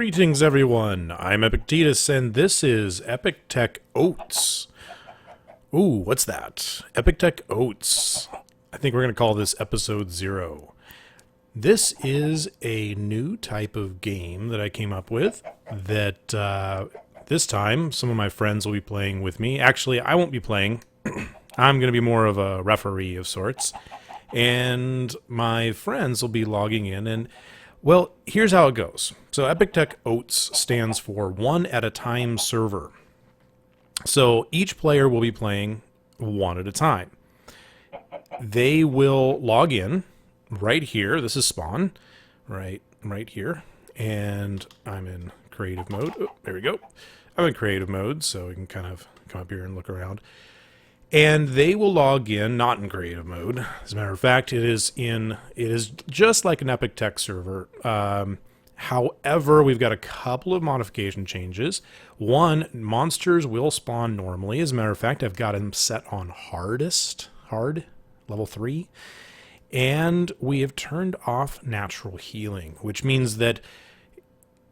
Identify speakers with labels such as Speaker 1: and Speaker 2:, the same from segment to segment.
Speaker 1: Greetings everyone, I'm EpikTek and this is EpikTek OATS. Ooh, what's that? EpikTek OATS. I think we're going to call this episode 0. This is a new type of game that I came up with that this time some of my friends will be playing with me. Actually, I won't be playing. I'm going to be more of a referee of sorts. And my friends will be logging in and well, here's how it goes. So EpikTek OATS stands for one at a time server. So each player will be playing one at a time. They will log in right here. This is spawn, right here. And I'm in creative mode. Oh, there we go. I'm in creative mode, so we can kind of come up here and look around. And they will log in, not in creative mode. As a matter of fact, it is just like an EpikTek server. However, we've got a couple of modification changes. One, monsters will spawn normally. As a matter of fact, I've got them set on hard, level 3. And we have turned off natural healing, which means that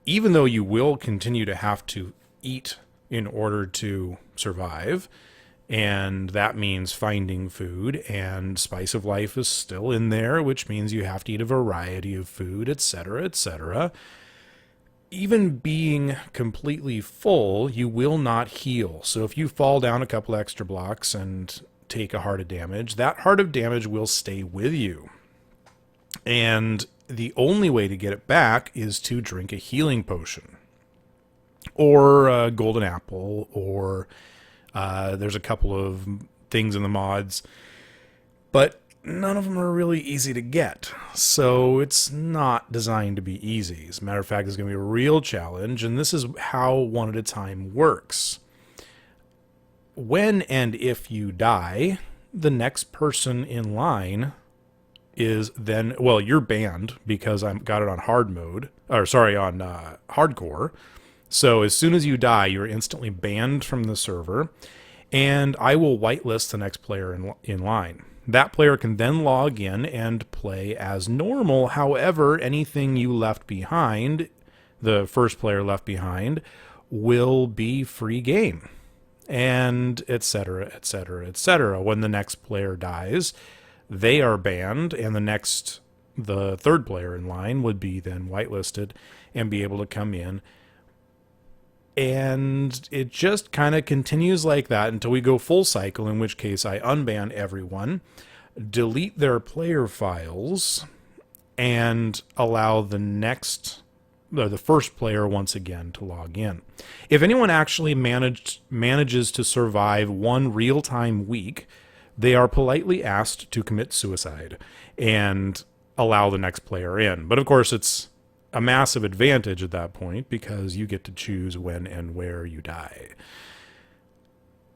Speaker 1: even though you will continue to have to eat in order to survive, and that means finding food, and spice of life is still in there, which means you have to eat a variety of food, etc., etc. Even being completely full, you will not heal. So if you fall down a couple extra blocks and take a heart of damage, that heart of damage will stay with you. And the only way to get it back is to drink a healing potion, or a golden apple, or there's a couple of things in the mods, but none of them are really easy to get. So it's not designed to be easy. As a matter of fact, it's going to be a real challenge, and this is how one at a time works. When and if you die, the next person in line is then, well, you're banned because I've got it on hard mode, or sorry, on hardcore. So as soon as you die, you're instantly banned from the server, and I will whitelist the next player in line. That player can then log in and play as normal. However, anything you left behind, the first player left behind, will be free game, and etc., etc., etc. When the next player dies, they are banned, and the third player in line would be then whitelisted and be able to come in. And it just kind of continues like that until we go full cycle, in which case I unban everyone, delete their player files, and allow the first player once again to log in. If anyone actually manages to survive one real-time week, they are politely asked to commit suicide and allow the next player in. But of course, it's a massive advantage at that point because you get to choose when and where you die.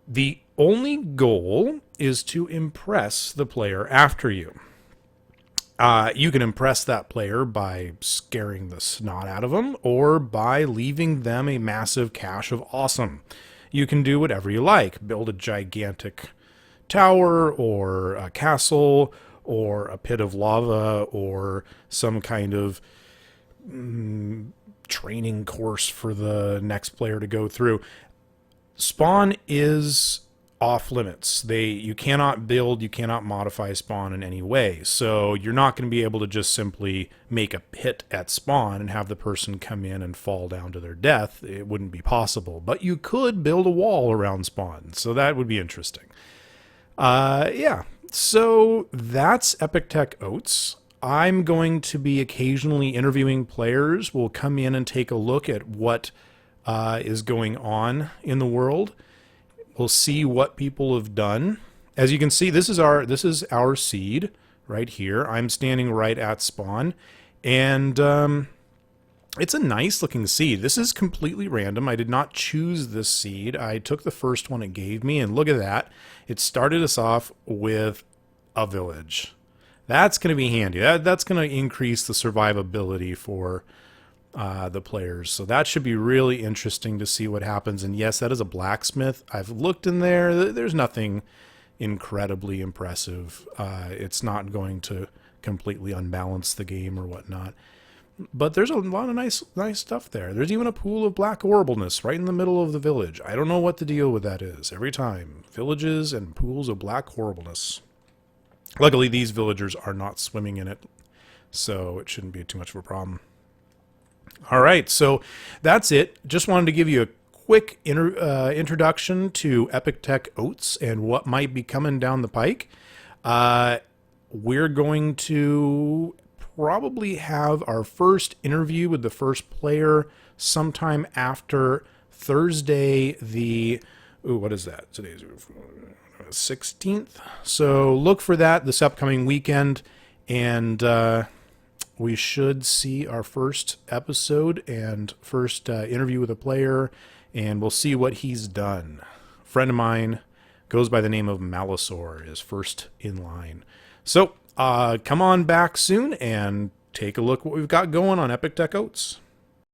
Speaker 1: The only goal is to impress the player after you. You can impress that player by scaring the snot out of them, or by leaving them a massive cache of awesome. You can do whatever you like. Build a gigantic tower, or a castle, or a pit of lava, or some kind of training course for the next player to go through. Spawn is off limits. You cannot build, you cannot modify spawn in any way. So you're not going to be able to just simply make a pit at spawn and have the person come in and fall down to their death. It wouldn't be possible. But you could build a wall around spawn. So that would be interesting. Yeah. So that's EpikTek OATS. I'm going to be occasionally interviewing players. We'll come in and take a look at what is going on in the world. We'll see what people have done. As you can see, this is our seed right here. I'm standing right at spawn, and it's a nice looking seed. This is completely random. I did not choose this seed. I took the first one it gave me, and look at that. It started us off with a village. That's going to be handy. That's going to increase the survivability for the players. So that should be really interesting to see what happens. And yes, that is a blacksmith. I've looked in there. There's nothing incredibly impressive. It's not going to completely unbalance the game or whatnot. But there's a lot of nice stuff there. There's even a pool of black horribleness right in the middle of the village. I don't know what the deal with that is. Every time, villages and pools of black horribleness. Luckily, these villagers are not swimming in it, so it shouldn't be too much of a problem. All right, so that's it. Just wanted to give you a quick introduction to EpikTek OATS and what might be coming down the pike. We're going to probably have our first interview with the first player sometime after Thursday, what is that? Today's 16th. So look for that this upcoming weekend, and we should see our first episode and first interview with a player, and we'll see what he's done. A friend of mine goes by the name of Malisaur, is first in line. So come on back soon and take a look what we've got going on EpikTek OATS.